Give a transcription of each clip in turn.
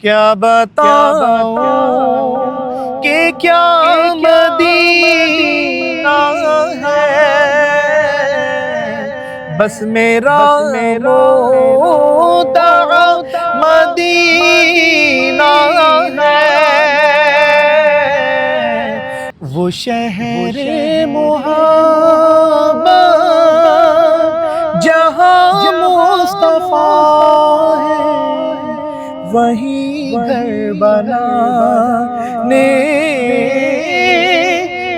کیا بتاؤں کہ کیا مدینہ ہے، بس میرا مدعا مدینہ ہے، وہ شہر محبت جہاں مصطفیٰ ہے، وہی گھر بنانے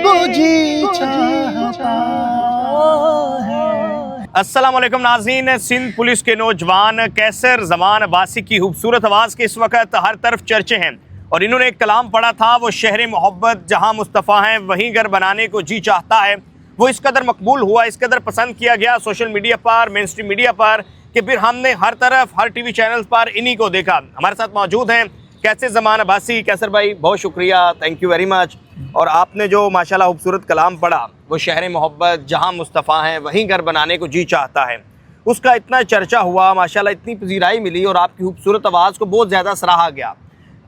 کو جی چاہتا ہے۔ السلام علیکم ناظرین، سندھ پولیس کے نوجوان کیسر زمان عباسی کی خوبصورت آواز کے اس وقت ہر طرف چرچے ہیں، اور انہوں نے ایک کلام پڑھا تھا، وہ شہر محبت جہاں مصطفیٰ ہیں وہیں گھر بنانے کو جی چاہتا ہے۔ وہ اس قدر مقبول ہوا، اس قدر پسند کیا گیا سوشل میڈیا پر، مین اسٹریم میڈیا پر، کہ پھر ہم نے ہر طرف ہر ٹی وی چینلز پر انہی کو دیکھا۔ ہمارے ساتھ موجود ہیں کیسر زمان عباسی۔ کیسر بھائی بہت شکریہ، تھینک یو ویری مچ۔ اور آپ نے جو ماشاءاللہ خوبصورت کلام پڑھا، وہ شہر محبت جہاں مصطفیٰ ہیں وہیں گھر بنانے کو جی چاہتا ہے، اس کا اتنا چرچا ہوا، ماشاءاللہ اتنی پذیرائی ملی، اور آپ کی خوبصورت آواز کو بہت زیادہ سراہا گیا۔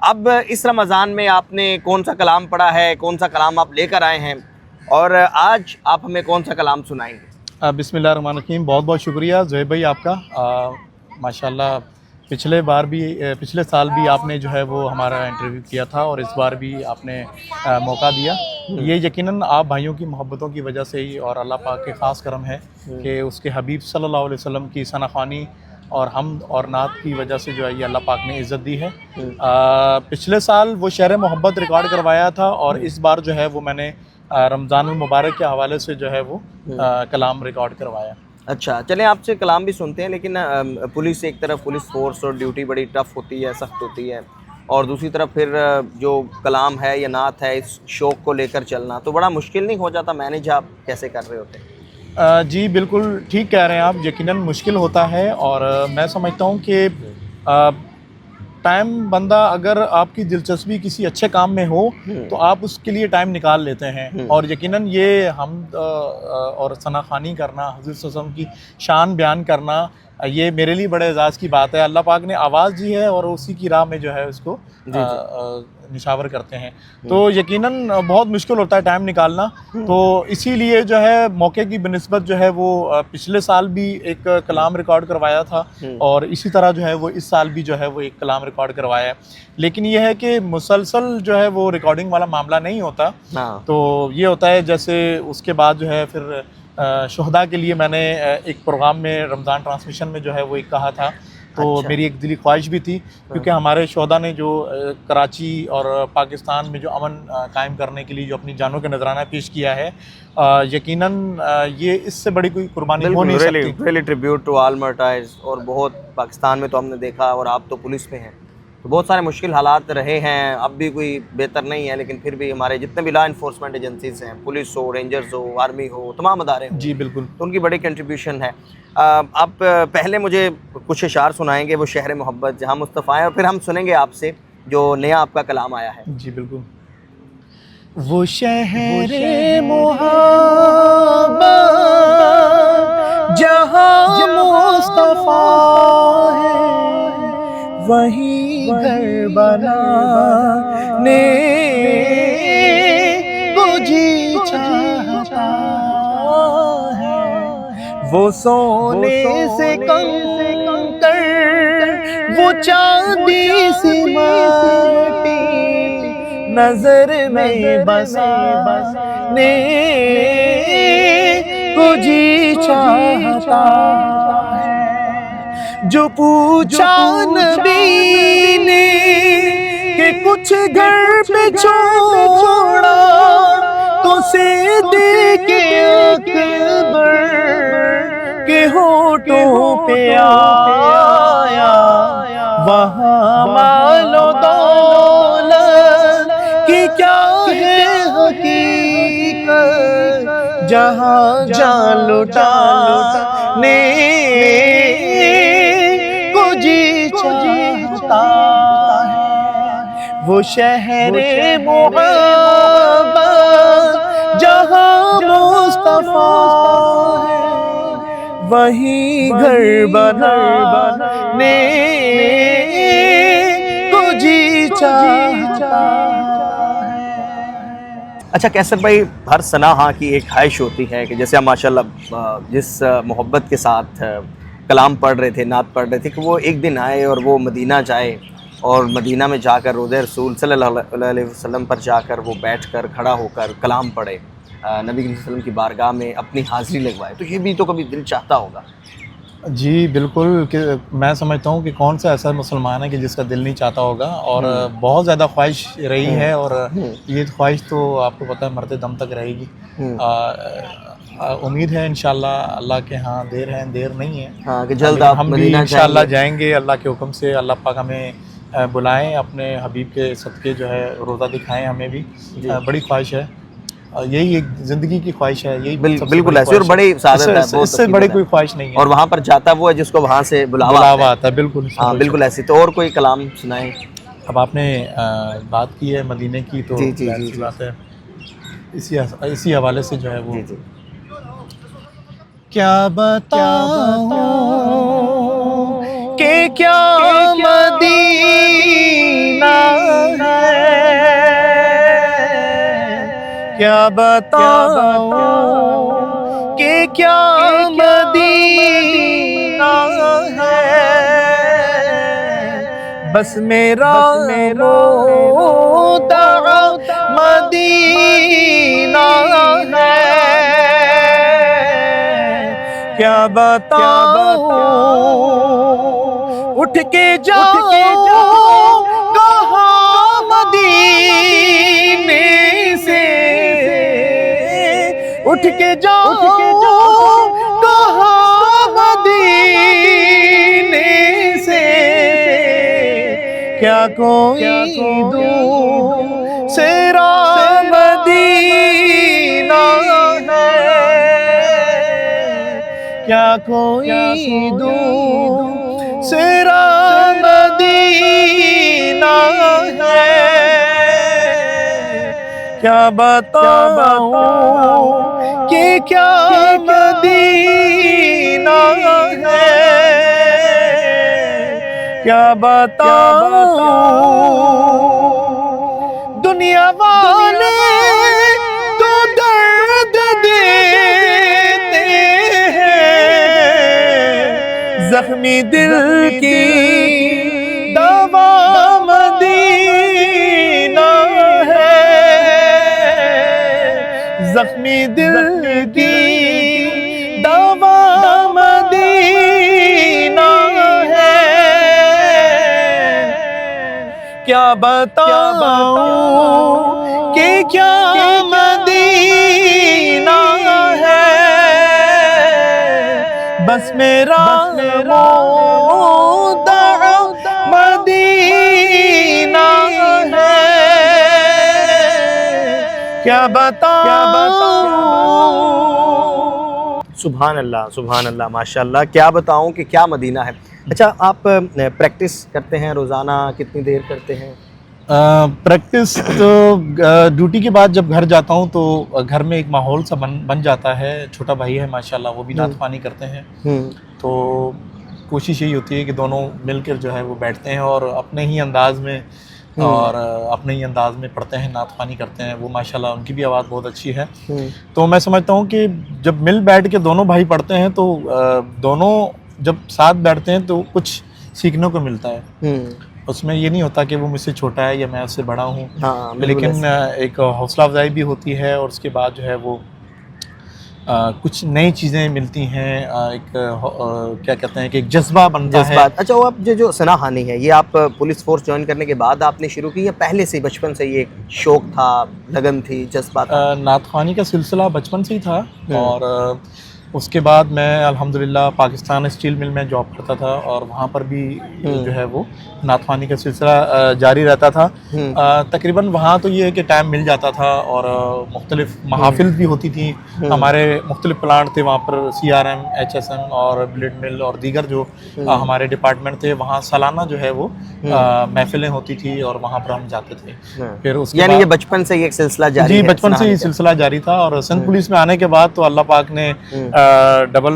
اب اس رمضان میں آپ نے کون سا کلام پڑھا ہے، کون سا کلام آپ لے کر آئے ہیں، اور آج آپ ہمیں کون سا کلام سنائیں گے؟ بسم اللہ الرحمن الرحیم۔ بہت بہت شکریہ زہیب بھائی آپ کا۔ ماشاءاللہ پچھلے سال بھی آپ نے جو ہے وہ ہمارا انٹرویو کیا تھا، اور اس بار بھی آپ نے موقع دیا۔ یہ یقیناً آپ بھائیوں کی محبتوں کی وجہ سے ہی، اور اللہ پاک کے خاص کرم ہے کہ اس کے حبیب صلی اللہ علیہ وسلم کی ثنا خوانی اور حمد اور نعت کی وجہ سے جو ہے یہ اللہ پاک نے عزت دی ہے۔ پچھلے سال وہ شہر محبت ریکارڈ کروایا تھا، اور اس بار جو ہے وہ میں نے رمضان المبارک کے حوالے سے جو ہے وہ کلام ریکارڈ کروایا۔ اچھا، چلیں آپ سے کلام بھی سنتے ہیں، لیکن پولیس ایک طرف پولیس فورس اور ڈیوٹی بڑی ٹف ہوتی ہے، سخت ہوتی ہے، اور دوسری طرف پھر جو کلام ہے یا نعت ہے اس شوق کو لے کر چلنا تو بڑا مشکل نہیں ہو جاتا؟ مینیج آپ کیسے کر رہے ہوتے ہیں؟ جی بالکل ٹھیک کہہ رہے ہیں آپ، یقیناً مشکل ہوتا ہے، اور میں سمجھتا ہوں کہ ٹائم بندہ اگر آپ کی دلچسپی کسی اچھے کام میں ہو تو آپ اس کے لیے ٹائم نکال لیتے ہیں، اور یقیناً یہ حمد اور ثنا خوانی کرنا، حضرت صلی اللہ علیہ وسلم کی شان بیان کرنا، یہ میرے لیے بڑے اعزاز کی بات ہے۔ اللہ پاک نے آواز دی ہے، اور اسی کی راہ میں جو ہے اس کو نشاور کرتے ہیں، تو یقیناً بہت مشکل ہوتا ہے ٹائم نکالنا۔ تو اسی لیے جو ہے موقع کی بنسبت جو ہے وہ پچھلے سال بھی ایک کلام ریکارڈ کروایا تھا، اور اسی طرح جو ہے وہ اس سال بھی جو ہے وہ ایک کلام ریکارڈ کروایا ہے۔ لیکن یہ ہے کہ مسلسل جو ہے وہ ریکارڈنگ والا معاملہ نہیں ہوتا، تو یہ ہوتا ہے جیسے اس کے بعد جو ہے پھر شہداء کے لیے میں نے ایک پروگرام میں رمضان ٹرانسمیشن میں جو ہے وہ ایک کہا تھا، تو میری ایک دلی خواہش بھی تھی، کیونکہ ہمارے شہداء نے جو کراچی اور پاکستان میں جو امن قائم کرنے کے لیے جو اپنی جانوں کا نذرانہ پیش کیا ہے، یقیناً یہ اس سے بڑی کوئی قربانی ہو نہیں سکتی۔ ریلی ٹریبیوٹ ٹو آل مرٹائرز، اور بہت پاکستان میں تو ہم نے دیکھا، اور آپ تو پولیس میں ہیں تو بہت سارے مشکل حالات رہے ہیں، اب بھی کوئی بہتر نہیں ہے، لیکن پھر بھی ہمارے جتنے بھی لا انفورسمنٹ ایجنسیز ہیں، پولیس ہو، رینجرز ہو، آرمی ہو، تمام ادارے ہوں، جی بالکل، تو ان کی بڑی کنٹریبیوشن ہے۔ آپ پہلے مجھے کچھ اشعار سنائیں گے، وہ شہر محبت جہاں مصطفیٰ ہے، اور پھر ہم سنیں گے آپ سے جو نیا آپ کا کلام آیا ہے۔ جی بالکل۔ وہ شہر محبت جہاں مصطفیٰ ہے، وہیں گھر بنانے کو جی چاہتا ہے، وہ سونے سے کنکر، وہ چاندی سی مٹی نظر میں بسانے کو جی چاہتا ہے، جو پوچھا نبی نے کہ کچھ گھر پہ چھوڑا، تو صدیق اکبر کے ہونٹوں پہ آیا، وہاں مال و دولت کی کیا ہے حقیقت، جہاں جان لٹانے کو جی چاہتا ہے، وہ شہر محبت جہاں مصطفیٰ ہے، وہیں گھر بنانے کو جی चाहता है। अच्छा कैसर भाई, हर सनाहा की एक ख्वाहिश होती है कि जैसे आप माशाल्लाह जिस मोहब्बत के साथ कलाम पढ़ रहे थे, नात पढ़ रहे थे, कि वो एक दिन आए और वो मदीना जाए और मदीना में जाकर रोज़े रसूल सल्लल्लाहु अलैहि वसल्लम पर जाकर वो बैठकर खड़ा होकर कलाम पढ़े, नबी करीम वसल्लम की बारगाह में अपनी हाज़िरी लगवाए, तो ये भी तो कभी दिल चाहता होगा। जी बिल्कुल, कि मैं समझता हूँ कि कौन सा ऐसा मुसलमान है कि जिसका दिल नहीं चाहता होगा, और बहुत ज़्यादा ख्वाहिश रही है, और ये ख्वाहिश तो आपको पता है मरते दम तक रहेगी। उम्मीद है इंशाल्लाह, अल्लाह के यहाँ देर है, देर नहीं है। हाँ कि जल्द आप हम भी मदीना इंशाल्लाह जाएंगे। जाएंगे अल्लाह के हुक्म से। अल्लाह पाक हमें बुलाएं, अपने हबीब के सदक़े जो है रोज़ा दिखाएं हमें भी। बड़ी ख्वाहिश है, यही एक ज़िंदगी की ख्वाहिश है, यही सबसे बिल्कुल बड़ी ऐसी और ख्वाहिश बड़ी है। सादत है, बहुत इससे अच्छी बड़ी बात कोई है। ख्वाहिश नहीं है। और वहाँ पर जाता वो है जिसको वहाँ से बुलावा आता आता है, बिल्कुल। है। हाँ बिल्कुल ऐसी। तो और कोई कलाम सुनाएं। अब आपने बात की है मदीने की, तो जी, जी, जाहिर जी, सी जी। बात है, इसी हवाले से जो है वो जी जी। क्या बताऊं कि क्या मदीना है, क्या बताऊं कि क्या मदीना है, बस मेरा मोदा मदीना है, क्या बताऊं उठ के जाओ कहाँ मदीने से, उठ के जाओ कहाँ मदीने से, क्या कोई दूसरा मदीना है, क्या कोई दूसरा मदीना है, क्या बताऊं कि क्या मदीना है, क्या बताऊं दुनिया वाले तो दर्द देते हैं, जख्मी दिल की दवा मदीना है, जख्मी दिल की दवा मदीना है, क्या बताऊं कि क्या मदीना है, बस मेरा मोदा मदीना है, क्या बताऊं। सुभान अल्लाह माशाल्लाह, क्या बताऊं कि क्या मदीना है। अच्छा आप प्रैक्टिस करते हैं रोज़ाना, कितनी देर करते हैं? प्रैक्टिस तो ड्यूटी के बाद जब घर जाता हूँ तो घर में एक माहौल सा बन जाता है। छोटा भाई है माशाल्लाह, वो भी नात ख़्वानी करते हैं, तो कोशिश यही होती है कि दोनों मिलकर जो है वो बैठते हैं और अपने ही अंदाज में अपने ही अंदाज में पढ़ते हैं, नात ख़्वानी करते हैं। वो माशाल्लाह उनकी भी आवाज़ बहुत अच्छी है। तो मैं समझता हूँ कि जब मिल बैठ के दोनों भाई पढ़ते हैं तो दोनों जब साथ बैठते हैं तो कुछ सीखने को मिलता है। उसमें ये नहीं होता कि वो मुझसे छोटा है या मैं उससे बड़ा हूँ। हाँ, लेकिन एक हौसला अफजाई भी होती है, और उसके बाद जो है वो कुछ नई चीज़ें मिलती हैं। क्या कहते हैं कि एक जज्बा बनता है। अच्छा वो आप जो सनाहानी है, ये आप पुलिस फोर्स ज्वाइन करने के बाद आपने शुरू की या पहले से बचपन से ये शौक था, लगन थी, जज्बा था? नात ख़्वानी का सिलसिला बचपन से ही था, और उसके बाद मैं अल्हम्दुलिल्लाह पाकिस्तान स्टील मिल में जॉब करता था, और वहाँ पर भी जो है वो नात ख़्वानी का सिलसिला जारी रहता था। तकरीबन वहाँ तो ये है कि टाइम मिल जाता था, और मुख्तलिफ महाफिल भी होती थी। हमारे मुख्तलिफ प्लांट थे वहाँ पर, CRM, HSM और ब्लेड मिल और दीगर जो हमारे डिपार्टमेंट थे, वहाँ सालाना जो है वो महफिलें होती थी, और वहाँ पर हम जाते थे। फिर उसके यानी ये बचपन से ये सिलसिला जारी जी है? बचपन से ही सिलसिला जारी था, और सिंध पुलिस में आने के बाद तो अल्लाह पाक ने डबल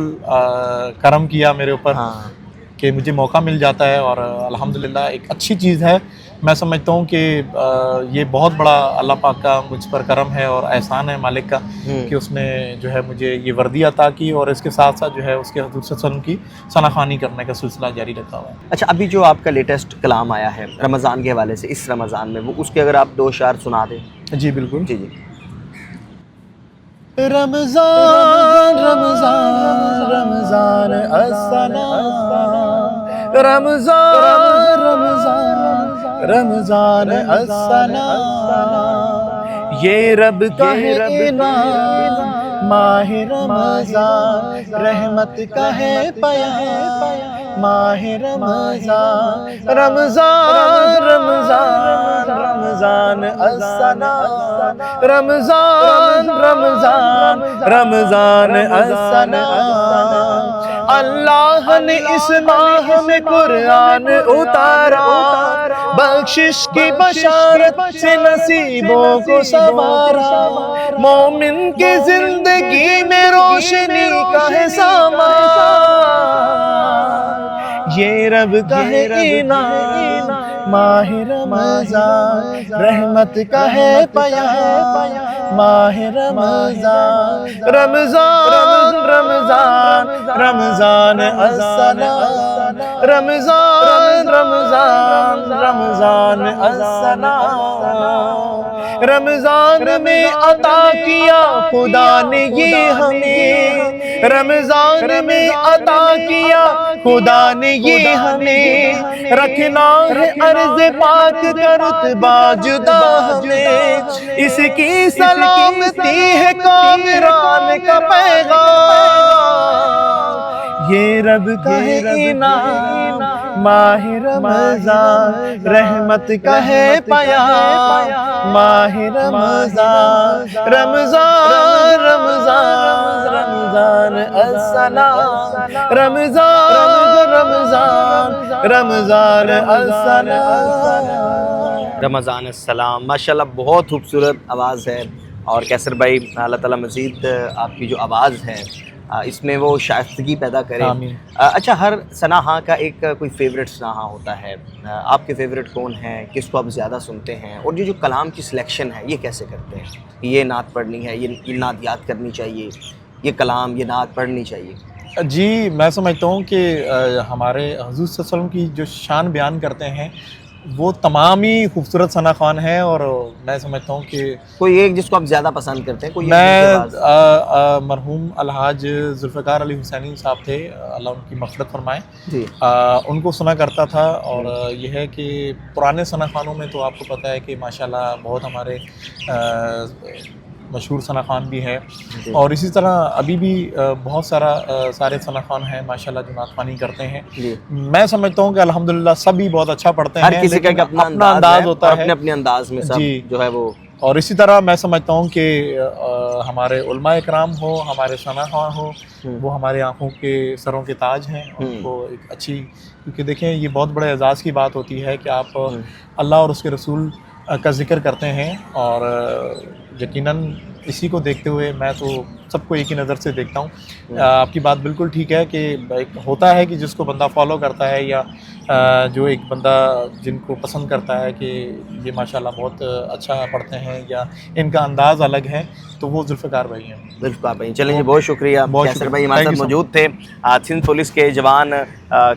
करम किया मेरे ऊपर कि मुझे मौका मिल जाता है। और अल्हम्दुलिल्लाह एक अच्छी चीज़ है मैं समझता हूँ कि ये बहुत बड़ा अल्लाह पाक का मुझ पर करम है और एहसान है मालिक का कि उसने जो है मुझे ये वर्दी अता की और इसके साथ साथ जो है उसके हुज़ूर सल्लल्लाहु अलैहि वसल्लम की सनाखानी करने का सिलसिला जारी रखा हुआ है। अच्छा, अभी जो आपका लेटेस्ट कलाम आया है रमज़ान के हवाले से, इस रमज़ान में, वो उसके अगर आप 2 अशार सुना दें। जी बिल्कुल। जी जी। रमज़ान रमज़ान रमज़ान अस्सना, रमज़ान रमज़ान रमज़ान अस्सना, ये रब का है इनाम माह रमज़ान, रहमत का है पयाम माह रमज़ान, रमज़ान रमज़ान रमज़ान अस्सना, रमज़ान रमज़ान रमज़ान अस्सना। अल्लाह ने इस माह में कुरान उतारा, बख्शिश की बशारत से नसीबों को संवारा, मोमिन की जिंदगी में रोशनी का है सामान, ये रब का है इनाम माह रमज़ान, रहमत का है पयाम माह रमज़ान, रमज़ान रमज़ान रमज़ान अस्सना, रमज़ान रमज़ान रमज़ान अस्सना। रमज़ान में अता किया खुदा ने ये हमें, रमज़ान में अता किया खुदा ने ये हमें, रखना है अर्ज़ पाक का रुतबा जुदा हमें, इसकी सलामती है कामिरान का पैगाम, ये रब का है इनाम माह रमज़ान, रहमत का है पयाम माह रमज़ान, रमज़ान रमज़ान रमज़ान अस्सना, रमज़ान रमज़ान रमज़ान अस्सना। रमज़ान अस्सलाम, माशाल्लाह बहुत खूबसूरत आवाज़ है। और कैसर भाई, अल्लाह ताला मज़ीद आपकी जो आवाज़ है इसमें वो शाइस्तगी पैदा करे। अच्छा, हर सनाहा का एक कोई फेवरेट सनाहा होता है, आपके फेवरेट कौन हैं, किसको आप ज़्यादा सुनते हैं, और ये जो कलाम की सिलेक्शन है ये कैसे करते हैं? ये नात पढ़नी है, ये नात याद करनी चाहिए, ये कलाम, ये नात पढ़नी चाहिए। जी, मैं समझता हूँ कि हमारे हुज़ूर सल्लल्लाहु अलैहि वसल्लम की जो शान बयान करते हैं वो तमाम ही खूबसूरत सना खान है, और मैं समझता हूँ कि कोई एक जिसको आप ज़्यादा पसंद करते हैं? कोई मैं मरहूम अलहाज जुल्फ़िकार अली हुसैनी साहब थे, अल्लाह उनकी मग़फ़िरत फरमाए जी, उनको सुना करता था। और यह है कि पुराने सना खानों में तो आपको पता है कि माशाल्लाह बहुत हमारे मशहूर सना खान भी है, और इसी तरह अभी भी बहुत सारे सना खान हैं माशाल्लाह जो नात ख़्वानी करते हैं। मैं समझता हूँ कि अल्हम्दुलिल्लाह सभी बहुत अच्छा पढ़ते हैं, हर किसी का अपना अंदाज़ होता है, अपने अंदाज में सब जो है वो। और इसी तरह मैं समझता हूँ कि हमारे उलमा इकराम हो, हमारे सना खान हो, वो हमारे आँखों के सरों के ताज हैं। उनको एक अच्छी, क्योंकि देखें ये बहुत बड़े एजाज़ की बात होती है कि आप अल्लाह और उसके रसूल का ज़िक्र करते हैं, और यकीनन इसी को देखते हुए मैं तो सबको एक ही नज़र से देखता हूँ। आपकी बात बिल्कुल ठीक है कि एक होता है कि जिसको बंदा फॉलो करता है, या जो एक बंदा जिनको पसंद करता है कि ये माशाल्लाह बहुत अच्छा पढ़ते हैं या इनका अंदाज़ अलग है, तो वो जुल्फ़िकार भाई हैं। जुल्फ़िकार भाई, चलें जी, बहुत शुक्रिया। कैसर भाई हमारे साथ मौजूद थे, सिंध पुलिस के जवान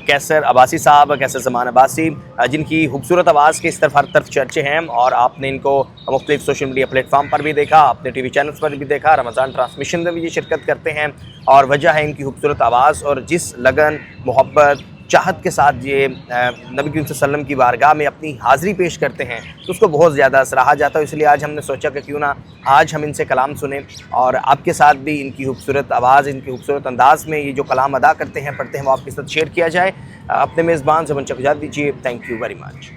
कैसर अब्बासी साहब, कैसर ज़मान अब्बासी, जिनकी खूबसूरत आवाज़ के इस तरफ हर तरफ चर्चे हैं, और आपने इनको मुख्तलिफ सोशल मीडिया प्लेटफॉर्म पर भी देखा, अपने टीवी चैनल्स पर भी देखा, रमज़ान ट्रांसमिशन में भी ये शिरकत करते हैं। और वजह है इनकी खूबसूरत आवाज़ और जिस लगन, मोहब्बत, चाहत के साथ ये नबी करीम सल्लल्लाहु अलैहि वसल्लम की बारगाह में अपनी हाज़िरी पेश करते हैं, तो उसको बहुत ज़्यादा सराहा जाता है। इसलिए आज हमने सोचा कि क्यों ना आज हम इनसे कलाम सुने, और आपके साथ भी इनकी खूबसूरत आवाज़, इनकी खूबसूरत अंदाज़ में ये जो कलाम अदा करते हैं, पढ़ते हैं, वो आपके साथ शेयर किया जाए। अपने मेज़बान से इजाज़त दीजिए। Thank you very much.